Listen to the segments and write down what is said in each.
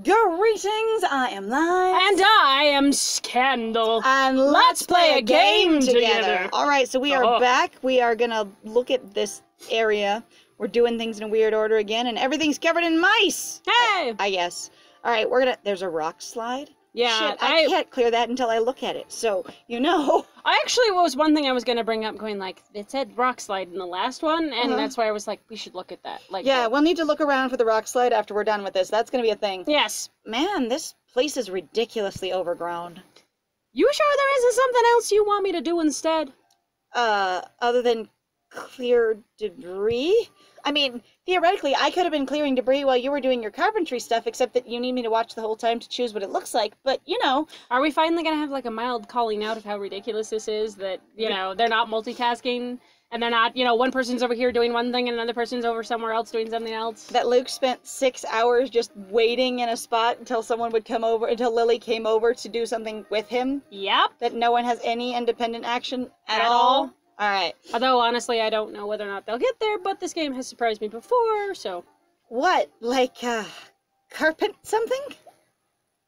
Greetings, I am Live. And I am Scandal. And let's play a game together. Alright, so we are back. We are gonna look at this area. We're doing things in a weird order again, and everything's covered in mice! Hey! I guess. Alright, we're gonna... There's a rock slide. Yeah, Shit, I can't clear that until I look at it, so, you know. I actually was one thing I was going to bring up, going like, it said rock slide in the last one, and that's why I was like, we should look at that. Like, yeah, we'll need to look around for the rock slide after we're done with this. That's going to be a thing. Yes. Man, this place is ridiculously overgrown. You sure there isn't something else you want me to do instead? Other than clear debris? I mean, theoretically, I could have been clearing debris while you were doing your carpentry stuff, except that you need me to watch the whole time to choose what it looks like, but, you know. Are we finally gonna have, like, a mild calling out of how ridiculous this is? That, you know, they're not multitasking, and they're not, you know, one person's over here doing one thing and another person's over somewhere else doing something else? That Luke spent 6 hours just waiting in a spot until someone would come over, until Lily came over to do something with him? Yep. That no one has any independent action at all? Alright. Although, honestly, I don't know whether or not they'll get there, but this game has surprised me before, so... What? Like, carpet something?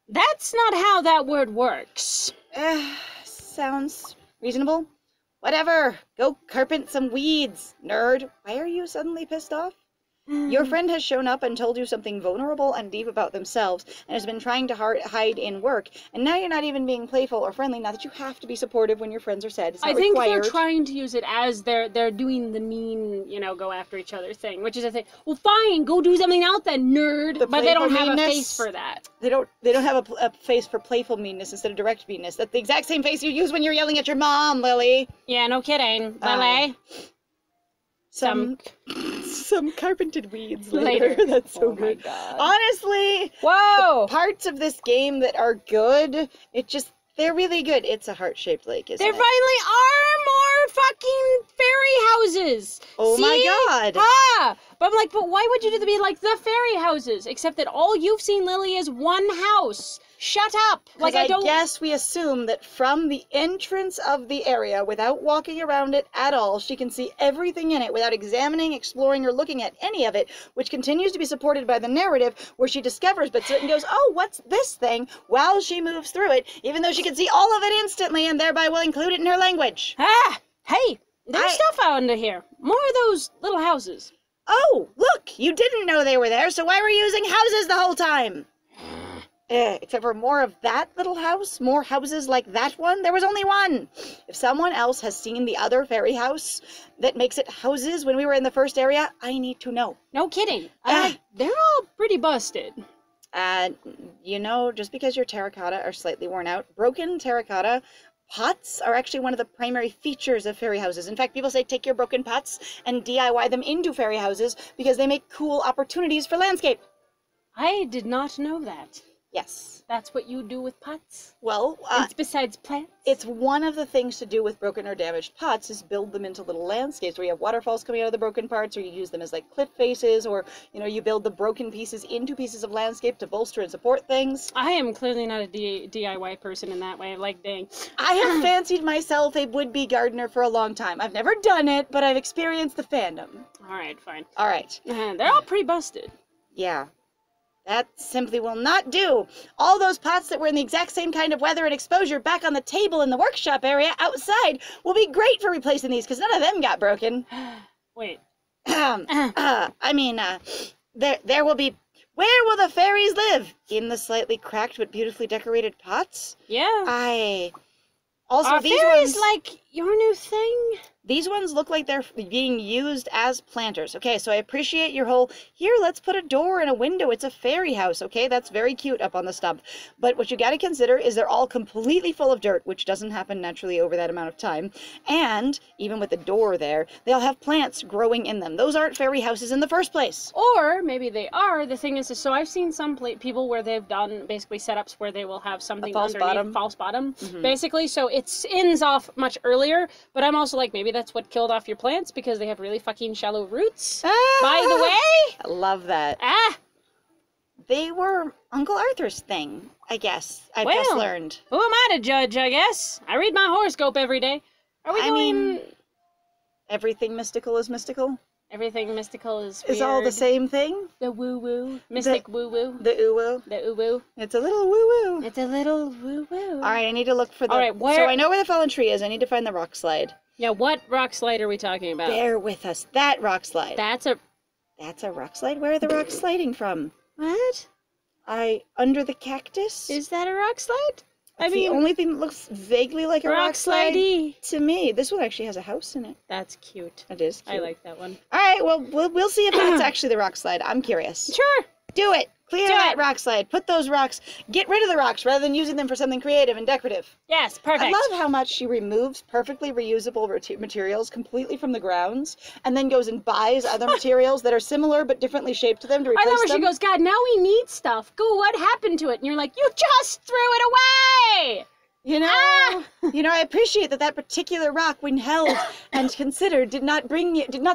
That's not how that word works. Sounds reasonable. Whatever. Go carpet some weeds, nerd. Why are you suddenly pissed off? Your friend has shown up and told you something vulnerable and deep about themselves, and has been trying to hide in work, and now you're not even being playful or friendly, not that you have to be supportive when your friends are sad. It's not think required. They're trying to use it as they're doing the mean, you know, go after each other thing, which is a thing. Well, fine, go do something else then, nerd. But they don't have a face for that. They don't have a face for playful meanness instead of direct meanness. That's the exact same face you use when you're yelling at your mom, Lily. Yeah, no kidding, Lily. Some carpented weeds later. That's so good. My God. Honestly, whoa! The parts of this game that are good, they're really good. It's a heart-shaped lake, isn't it? There finally are more fucking fairy houses! Oh, see? my God. Ah! But I'm like, but why would you be like the fairy houses? Except that all you've seen, Lily, is one house. Shut up! Like, I guess we assume that from the entrance of the area, without walking around it at all, she can see everything in it without examining, exploring, or looking at any of it, which continues to be supported by the narrative, where she discovers bits of it and goes, oh, what's this thing, while she moves through it, even though she can see all of it instantly and thereby will include it in her language. Ah! Hey! There's stuff out under here. More of those little houses. Oh, look! You didn't know they were there, so why were you using houses the whole time? Except for more of that little house, more houses like that one. There was only one. If someone else has seen the other fairy house that makes it houses when we were in the first area, I need to know. No kidding. They're all pretty busted. You know, just because your terracotta are slightly worn out, broken terracotta pots are actually one of the primary features of fairy houses. In fact, people say take your broken pots and DIY them into fairy houses because they make cool opportunities for landscape. I did not know that. Yes. That's what you do with pots? Well, it's besides plants? It's one of the things to do with broken or damaged pots is build them into little landscapes where you have waterfalls coming out of the broken parts, or you use them as like cliff faces, or, you know, you build the broken pieces into pieces of landscape to bolster and support things. I am clearly not a DIY person in that way. Like, dang. I have fancied myself a would-be gardener for a long time. I've never done it, but I've experienced the fandom. Alright, fine. Alright. They're all pretty busted. Yeah. That simply will not do. All those pots that were in the exact same kind of weather and exposure back on the table in the workshop area outside will be great for replacing these, because none of them got broken. Wait. I mean, there will be... Where will the fairies live? In the slightly cracked but beautifully decorated pots? Yeah. Also, are these fairies ones... like your new thing? These ones look like they're being used as planters. Okay, so I appreciate your whole, here, let's put a door and a window. It's a fairy house, okay? That's very cute up on the stump. But what you gotta consider is they're all completely full of dirt, which doesn't happen naturally over that amount of time. And, even with the door there, they'll have plants growing in them. Those aren't fairy houses in the first place. Or, maybe they are. The thing is, so I've seen some people where they've done basically setups where they will have something underneath, false bottom, basically. So it ends off much earlier, but I'm also like, maybe that's what killed off your plants because they have really fucking shallow roots. By the way, I love that. They were Uncle Arthur's thing, I guess. I've just learned. Who am I to judge, I guess? I read my horoscope every day. Are we going... I mean, everything mystical is mystical. Everything mystical is weird. Is all the same thing? The woo-woo. Mystic woo-woo. The oo-woo. The oo-woo. It's a little woo-woo. It's a little woo-woo. All right, I need to look for the... All right, where... So I know where the fallen tree is. I need to find the rock slide. Yeah, what rock slide are we talking about? Bear with us. That rock slide. That's a rock slide? Where are the rocks sliding from? What? Under the cactus? Is that a rock slide? It's the only thing that looks vaguely like a rock slide to me. This one actually has a house in it. That's cute. It is cute. I like that one. All right, well, we'll see if that's actually the rock slide. I'm curious. Sure. Do it. Clear that rock slide. Put those rocks. Get rid of the rocks rather than using them for something creative and decorative. Yes, perfect. I love how much she removes perfectly reusable materials completely from the grounds and then goes and buys other materials that are similar but differently shaped to them to replace them. I love where she goes, God, now we need stuff. Go, what happened to it? And you're like, you just threw it away. You know, I appreciate that particular rock, when held and considered, did not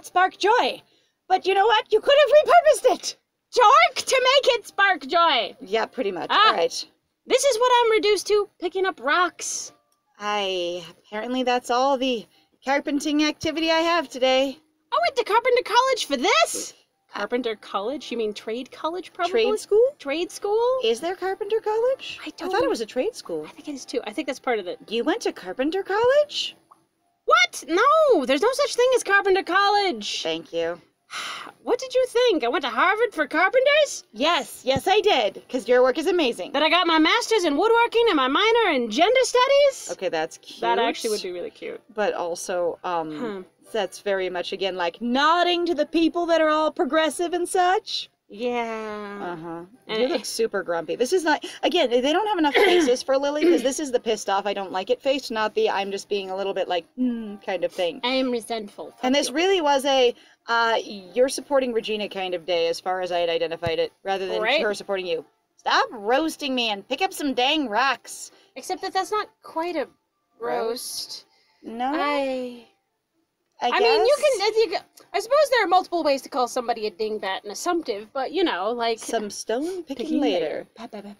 spark joy. But you know what? You could have repurposed it. Jork to make it spark joy. Yeah, pretty much. All right. This is what I'm reduced to, picking up rocks. Apparently that's all the carpenting activity I have today. I went to Carpenter College for this. Carpenter College? You mean trade college, probably? Trade school? Trade school? Is there Carpenter College? I thought it was a trade school. I think it is too. I think that's part of it. You went to Carpenter College? What? No, there's no such thing as Carpenter College. Thank you. What did you think? I went to Harvard for carpenters? Yes, I did, because your work is amazing. That I got my master's in woodworking and my minor in gender studies? Okay, that's cute. That actually would be really cute. But also, that's very much, again, like nodding to the people that are all progressive and such. Yeah. Uh-huh. You look super grumpy. This is not, again, they don't have enough faces for Lily, because this is the pissed off, I don't like it face, not the I'm just being a little bit like, kind of thing. I am resentful. And this really was a, you're supporting Regina kind of day, as far as I had identified it, rather than her supporting you. Stop roasting me and pick up some dang rocks. Except that that's not quite a roast. No? I mean, you can, I suppose there are multiple ways to call somebody a dingbat and assumptive, but you know, like... Some stone picking later.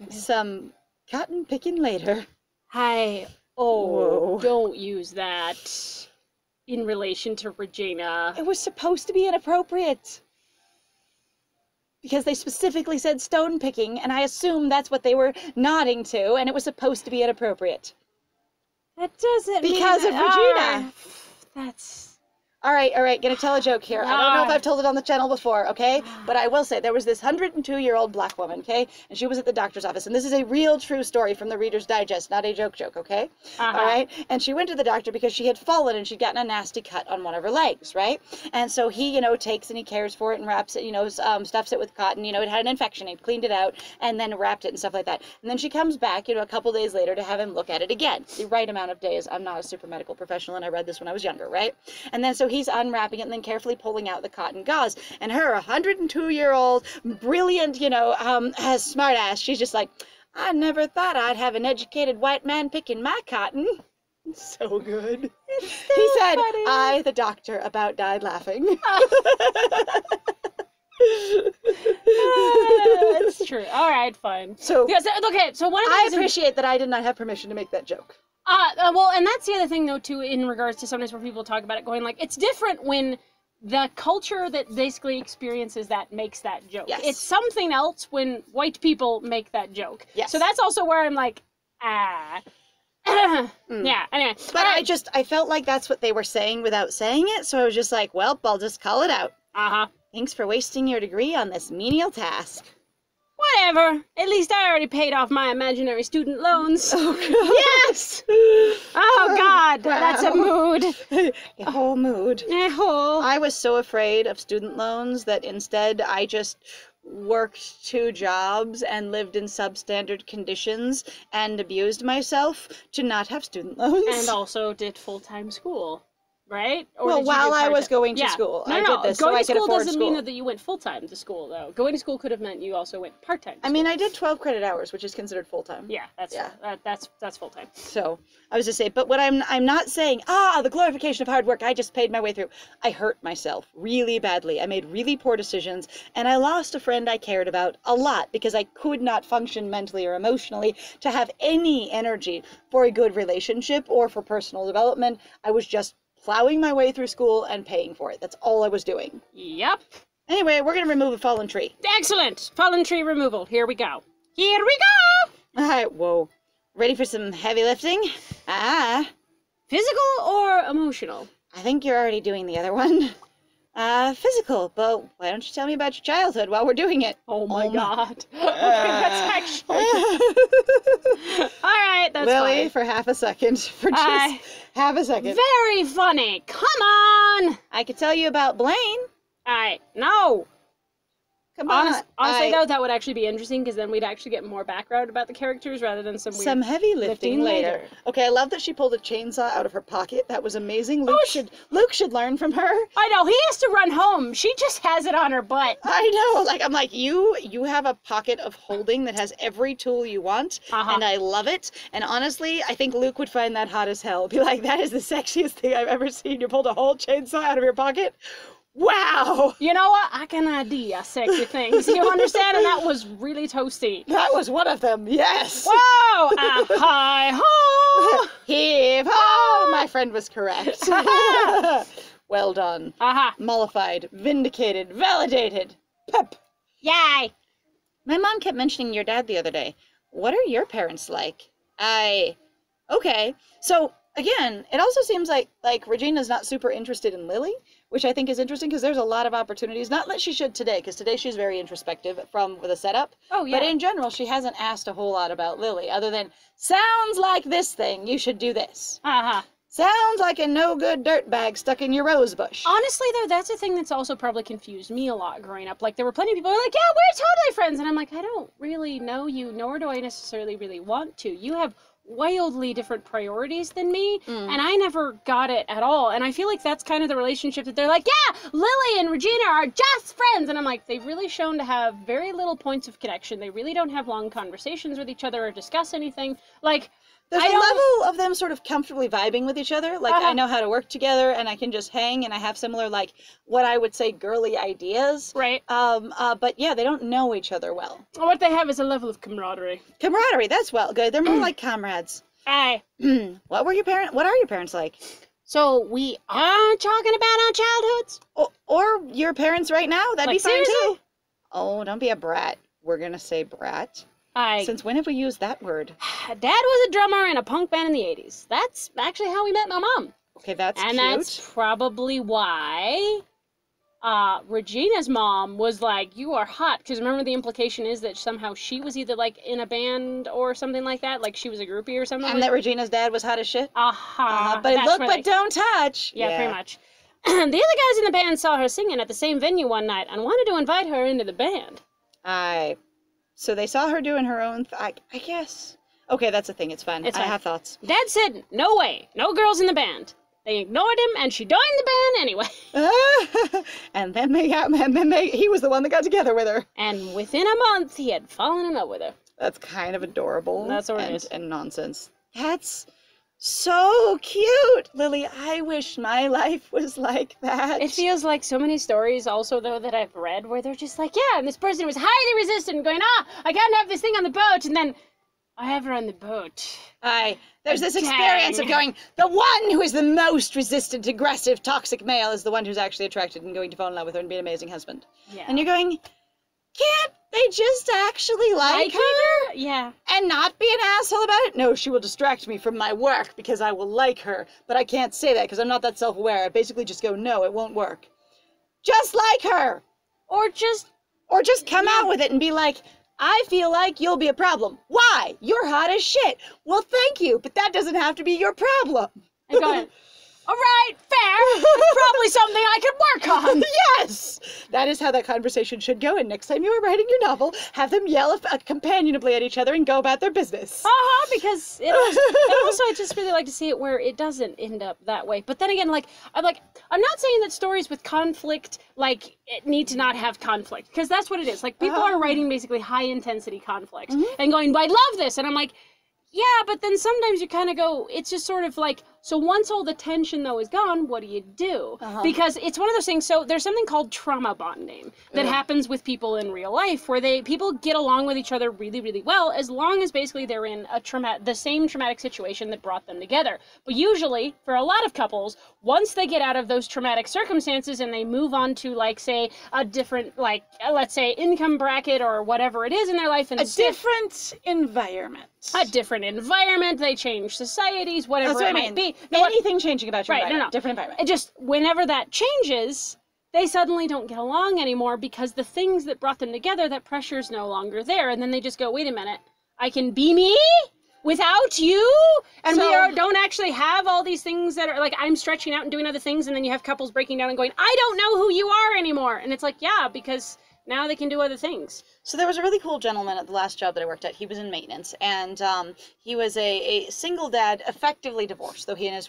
Some cotton picking later. Don't use that in relation to Regina. It was supposed to be inappropriate. Because they specifically said stone picking, and I assume that's what they were nodding to, and it was supposed to be inappropriate. That doesn't because of Regina. That's... All right, gonna tell a joke here. I don't know if I've told it on the channel before, okay? But I will say, there was this 102-year-old black woman, okay? And she was at the doctor's office. And this is a real true story from the Reader's Digest, not a joke, okay? All right? And she went to the doctor because she had fallen and she'd gotten a nasty cut on one of her legs, right? And so he, takes and he cares for it and wraps it, stuffs it with cotton. It had an infection. He cleaned it out and then wrapped it and stuff like that. And then she comes back, a couple days later to have him look at it again. The right amount of days. I'm not a super medical professional and I read this when I was younger, right? And then so he's unwrapping it and then carefully pulling out the cotton gauze. And her 102-year-old, brilliant, has smart ass. She's just like, I never thought I'd have an educated white man picking my cotton. So good. He said, funny. I, the doctor, about died laughing. It's true. All right, fine. So, yes, okay, so one of the I appreciate that I did not have permission to make that joke. Well, and that's the other thing, though, too, in regards to sometimes where people talk about it, going like, it's different when the culture that basically experiences that makes that joke. Yes. It's something else when white people make that joke. Yes. So that's also where I'm like, Yeah, anyway. But I felt like that's what they were saying without saying it, so I was just like, well, I'll just call it out. Thanks for wasting your degree on this menial task. Whatever. At least I already paid off my imaginary student loans. Oh, God. Yes! Oh, God. Wow. That's a mood. A whole mood. I was so afraid of student loans that instead I just worked 2 jobs and lived in substandard conditions and abused myself to not have student loans. And also did full-time school. Right? Or well, while I was going to school, I did this so I could afford school. Going to school doesn't mean that you went full-time to school, though. Going to school could have meant you also went part-time to school. I mean, I did 12 credit hours, which is considered full-time. Yeah, that's full-time. So, I was just saying, but what I'm not saying, the glorification of hard work, I just paid my way through. I hurt myself really badly. I made really poor decisions, and I lost a friend I cared about a lot because I could not function mentally or emotionally to have any energy for a good relationship or for personal development. I was just plowing my way through school and paying for it. That's all I was doing. Yep. Anyway, we're going to remove a fallen tree. Excellent. Fallen tree removal. Here we go. Here we go. All right, whoa. Ready for some heavy lifting? Physical or emotional? I think you're already doing the other one. Physical, but why don't you tell me about your childhood while we're doing it? Oh my god. Okay, that's actually... Alright, that's Lily, fine. for half a second. For just half a second. Very funny. Come on! I could tell you about Blaine. No! Come on. Honestly, though, that would actually be interesting, because then we'd actually get more background about the characters rather than some weird heavy lifting later. Okay, I love that she pulled a chainsaw out of her pocket. That was amazing. Luke should learn from her. I know, he has to run home. She just has it on her butt. I know. Like, I'm like, you have a pocket of holding that has every tool you want, and I love it. And honestly, I think Luke would find that hot as hell. Be like, that is the sexiest thing I've ever seen. You pulled a whole chainsaw out of your pocket. Wow! You know what? I can idea sexy things. You understand? And that was really toasty. That was one of them, yes! Whoa! Hi-ho! Heave-ho! My friend was correct. Well done. Mollified, vindicated, validated. Pep! Yay! My mom kept mentioning your dad the other day. What are your parents like? Okay. So, again, it also seems like Regina's not super interested in Lily, which I think is interesting because there's a lot of opportunities. Not that she should today, because today she's very introspective with the setup. Oh, yeah. But in general, she hasn't asked a whole lot about Lily, other than, sounds like this thing, you should do this. Sounds like a no-good dirtbag stuck in your rose bush. Honestly, though, that's a thing that's also probably confused me a lot growing up. Like, there were plenty of people who were like, yeah, we're totally friends. And I'm like, I don't really know you, nor do I necessarily really want to. You have wildly different priorities than me, and I never got it at all. And I feel like that's kind of the relationship that they're like, yeah, Lily and Regina are just friends. And I'm like, they've really shown to have very little points of connection. They really don't have long conversations with each other or discuss anything. Like, there's a level of them sort of comfortably vibing with each other. Like, I know how to work together, and I can just hang, and I have similar, like, what I would say girly ideas. Right. But yeah, they don't know each other well. What they have is a level of camaraderie. Camaraderie, that's well good. They're more like comrades. What are your parents like? So we are talking about our childhoods? Or your parents right now? That'd be fine seriously? too. Oh, don't be a brat. We're gonna say brat. Since when have we used that word? Dad was a drummer in a punk band in the 80s. That's actually how we met my mom. Okay, that's cute. And that's probably why Regina's mom was like, you are hot. Because remember, the implication is that somehow she was either like in a band or something like that. Like she was a groupie or something. And that Regina's dad was hot as shit? But that's look, but don't touch. Yeah, pretty much. The other guys in the band saw her singing at the same venue one night and wanted to invite her into the band. So they saw her doing her own I guess. Okay, that's a thing. It's fun. I have thoughts. Dad said, no way. No girls in the band. They ignored him, and she joined the band anyway. And then he was the one that got together with her. And within a month, he had fallen in love with her. That's kind of adorable. That's what it is. And nonsense. That's so cute, Lily. I wish my life was like that. It feels like so many stories also, though, that I've read where they're just like, yeah, and this person was highly resistant, going, I can't have this thing on the boat, and then I have her on the boat. There's this experience of going, the one who is the most resistant, aggressive, toxic male is the one who's actually attracted and going to fall in love with her and be an amazing husband. Yeah. And you're going, can't they just actually like her? Yeah. And not be an asshole about it? No, she will distract me from my work because I will like her. But I can't say that because I'm not that self-aware. I basically just go, no, it won't work. Just like her. Or just come out with it and be like, I feel like you'll be a problem. Why? You're hot as shit. Well, thank you, but that doesn't have to be your problem. I got it. All right, fair. It's probably something I could work on. Yes! That is how that conversation should go. And next time you are writing your novel, have them yell companionably at each other and go about their business. Because it also, I just really like to see it where it doesn't end up that way. But then again, I'm not saying that stories with conflict, need to not have conflict. Because that's what it is. Like, people are writing basically high-intensity conflict and going, I love this. And I'm like, yeah, but then sometimes you kind of go, it's just sort of like, So once all the tension, though, is gone, what do you do? Because it's one of those things, so there's something called trauma bonding that happens with people in real life, where people get along with each other really, really well, as long as basically they're in the same traumatic situation that brought them together. But usually, for a lot of couples, once they get out of those traumatic circumstances and they move on to, like, say, a different, like, let's say, income bracket or whatever it is in their life, and a different environment. A different environment, they change societies, whatever it might be. Anything changing about your environment. No. Different environment. It just, whenever that changes, they suddenly don't get along anymore because the things that brought them together, that pressure's no longer there. And then they just go, wait a minute, I can be me without you? And we don't actually have all these things that are, like, I'm stretching out and doing other things, and then you have couples breaking down and going, I don't know who you are anymore. And it's like, yeah, because now they can do other things. So there was a really cool gentleman at the last job that I worked at. He was in maintenance, and he was a single dad, effectively divorced, though he and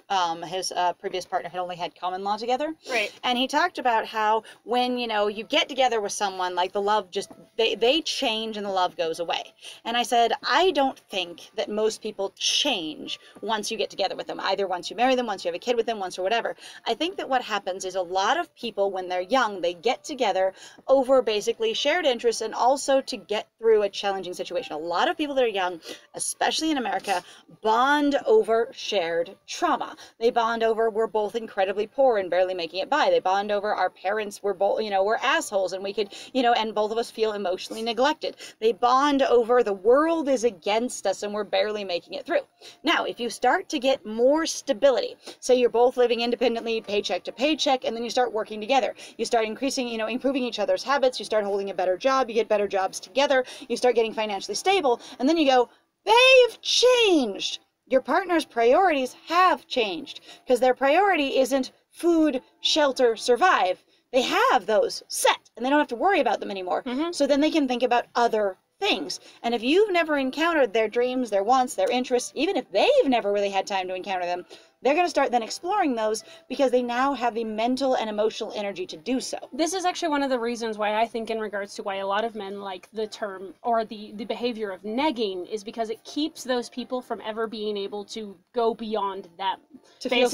his previous partner had only had common law together. Right. And he talked about how when, you get together with someone, like, the love just, they change and the love goes away. And I said, I don't think that most people change once you get together with them, either once you marry them, once you have a kid with them, once or whatever. I think that what happens is a lot of people, when they're young, they get together over basically shared interests and also to get through a challenging situation. A lot of people that are young, especially in America, bond over shared trauma. They bond over, we're both incredibly poor and barely making it by. They bond over, our parents were both, we're assholes and we could, and both of us feel emotionally neglected. They bond over, the world is against us and we're barely making it through. Now, if you start to get more stability, say you're both living independently, paycheck to paycheck, and then you start working together, you start increasing, improving each other's habits, you start holding a better job, you get better jobs together, you start getting financially stable, and then you go, they've changed. Your partner's priorities have changed because their priority isn't food, shelter, survive. They have those set and they don't have to worry about them anymore. So then they can think about other things. And if you've never encountered their dreams, their wants, their interests, even if they've never really had time to encounter them, they're going to start then exploring those because they now have the mental and emotional energy to do so. This is actually one of the reasons why I think in regards to why a lot of men like the term or the behavior of negging is because it keeps those people from ever being able to go beyond them. To feel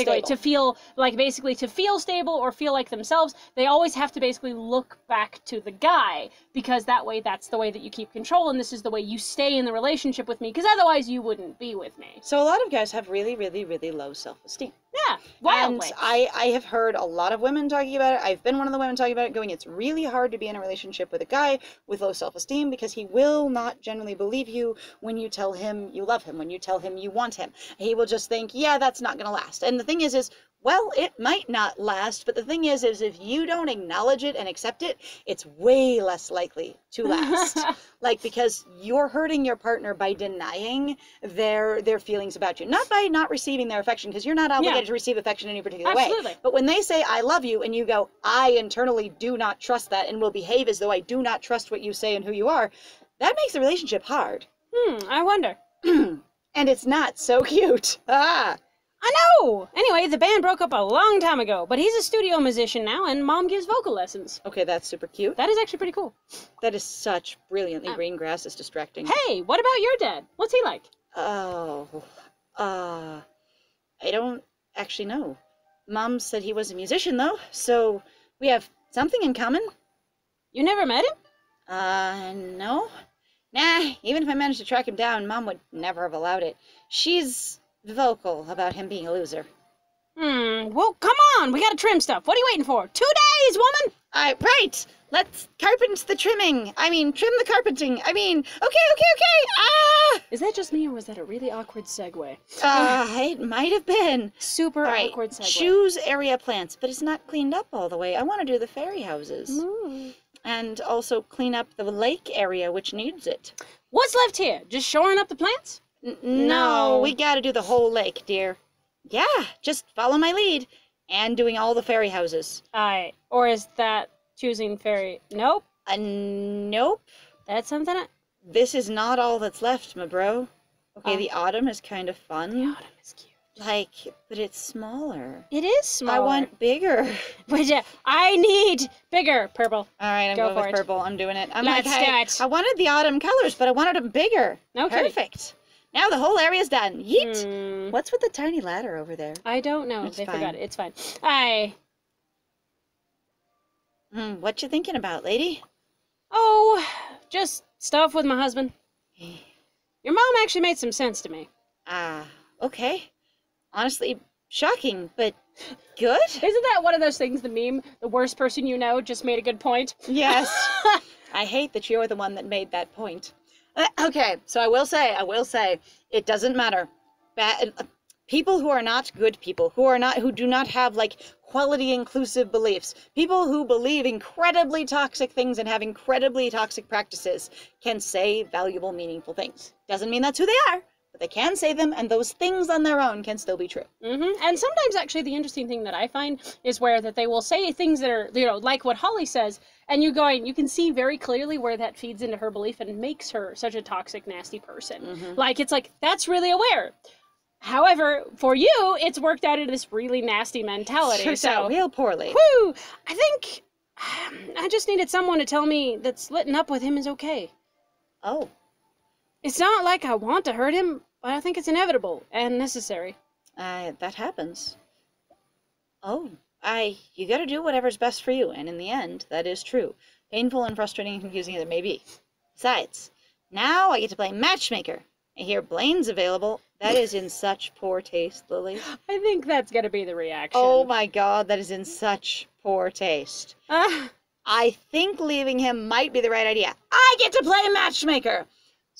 stable or feel like themselves, they always have to basically look back to the guy because that way that's the way that you keep control and this is the way you stay in the relationship with me because otherwise you wouldn't be with me. So a lot of guys have really, really, really low self-esteem. Yeah, wildly. And I have heard a lot of women talking about it. I've been one of the women talking about it, going, it's really hard to be in a relationship with a guy with low self-esteem because he will not generally believe you when you tell him you love him, when you tell him you want him. He will just think, yeah, that's not going to last. And the thing is, well, it might not last, but the thing is if you don't acknowledge it and accept it, it's way less likely to last. Because you're hurting your partner by denying their feelings about you. Not by not receiving their affection, because you're not obligated to receive affection in any particular way. But when they say, I love you, and you go, I internally do not trust that and will behave as though I do not trust what you say and who you are, that makes the relationship hard. I wonder. And it's not so cute. I know! Anyway, the band broke up a long time ago, but he's a studio musician now, and Mom gives vocal lessons. Okay, that's super cute. That is actually pretty cool. That is such brilliantly green grass. Is distracting. Hey, what about your dad? What's he like? I don't actually know. Mom said he was a musician, though, so we have something in common. You never met him? No. Nah, even if I managed to track him down, Mom would never have allowed it. She's vocal about him being a loser. Well, come on, we gotta trim stuff. What are you waiting for? 2 days, woman! Right! Let's carpent the trimming. Trim the carpeting. Okay! Is that just me, or was that a really awkward segue? It might have been. Super awkward segue. Choose area plants, but it's not cleaned up all the way. I want to do the fairy houses. And also clean up the lake area, which needs it. What's left here? Just shoring up the plants? No, we gotta do the whole lake, dear. Yeah, just follow my lead. And doing all the fairy houses. Or is that choosing fairy? Nope. Nope. That's something This is not all that's left, my bro. Okay, the autumn is kind of fun. The autumn is cute. But it's smaller. It is smaller. I want bigger. I need bigger. Purple. All right, I'm going with purple. I'm doing it. Let's do it. I wanted the autumn colors, but I wanted them bigger. Okay. Perfect. Now the whole area's done. Yeet! What's with the tiny ladder over there? I don't know. They forgot it. It's fine. What you thinking about, lady? Oh, just stuff with my husband. Your mom actually made some sense to me. Okay. Honestly, shocking, but good? Isn't that one of those things, the meme, the worst person you know just made a good point? Yes. I hate that you're the one that made that point. Okay, so I will say, it doesn't matter. People who are not good people, who do not have, like, quality inclusive beliefs, people who believe incredibly toxic things and have incredibly toxic practices can say valuable, meaningful things. Doesn't mean that's who they are, but they can say them, and those things on their own can still be true. And sometimes, actually, the interesting thing that I find is where that they will say things that are, you know, like what Holly says, and you can see very clearly where that feeds into her belief and makes her such a toxic, nasty person. Like, it's like, that's really aware. However, for you, it's worked out into this really nasty mentality. Turns out real poorly. Whew! I think I just needed someone to tell me that splitting up with him is okay. Oh. It's not like I want to hurt him, but I think it's inevitable and necessary. That happens. Oh. You gotta do whatever's best for you, and in the end, that is true. Painful and frustrating and confusing as it may be. Besides, now I get to play matchmaker. I hear Blaine's available. That is in such poor taste, Lily. I think that's gonna be the reaction. Oh my god, that is in such poor taste. I think leaving him might be the right idea. I get to play matchmaker!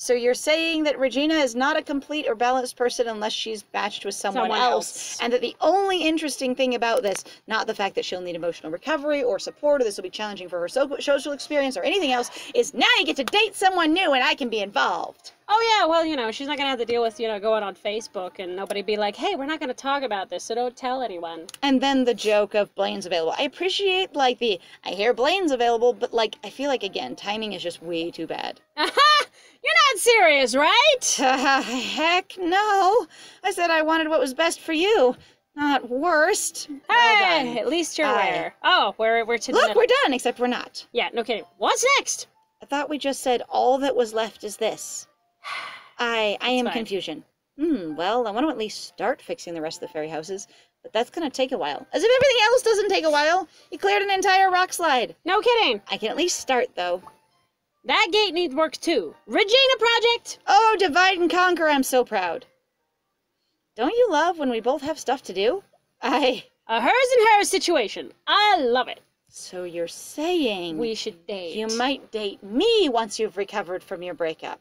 So you're saying that Regina is not a complete or balanced person unless she's matched with someone else, and that the only interesting thing about this, not the fact that she'll need emotional recovery or support, or this will be challenging for her social experience or anything else, is now you get to date someone new and I can be involved. Oh yeah, well, you know, she's not gonna have to deal with, you know, going on Facebook and nobody be like, hey, we're not gonna talk about this, so don't tell anyone. And then the joke of Blaine's available. I appreciate, like, I hear Blaine's available, but, like, I feel like, again, timing is just way too bad. Aha! You're not serious, right? Heck no. I said I wanted what was best for you, not worst. Hey, well, at least you're aware. Oh, we're to the Look, we're done, except we're not. Yeah, no kidding. What's next? I thought we just said all that was left is this. I am fine. Confusion. Well, I want to at least start fixing the rest of the fairy houses, but that's going to take a while. As if everything else doesn't take a while. You cleared an entire rock slide. No kidding. I can at least start, though. That gate needs work, too. Regina project! Oh, divide and conquer, I'm so proud. Don't you love when we both have stuff to do? A hers and hers situation. I love it. So you're saying... we should date. You might date me once you've recovered from your breakup.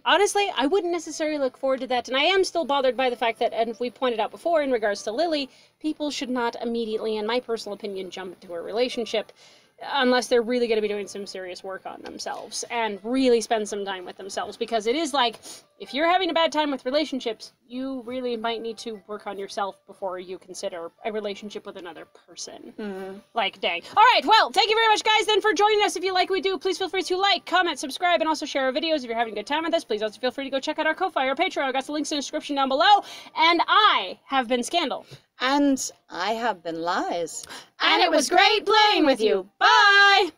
Honestly, I wouldn't necessarily look forward to that, and I am still bothered by the fact that, and we pointed out before in regards to Lily, people should not immediately, in my personal opinion, jump into a relationship unless they're really going to be doing some serious work on themselves and really spend some time with themselves, because it is like, if you're having a bad time with relationships, you really might need to work on yourself before you consider a relationship with another person. Like, dang. All right, well, thank you very much, guys, then, for joining us. If you like what we do, please feel free to like, comment, subscribe, and also share our videos. If you're having a good time with us, please also feel free to go check out our Ko-Fi or Patreon. I've got the links in the description down below. And I have been Scandal. And I have been Lies. And it was great playing with you. Bye!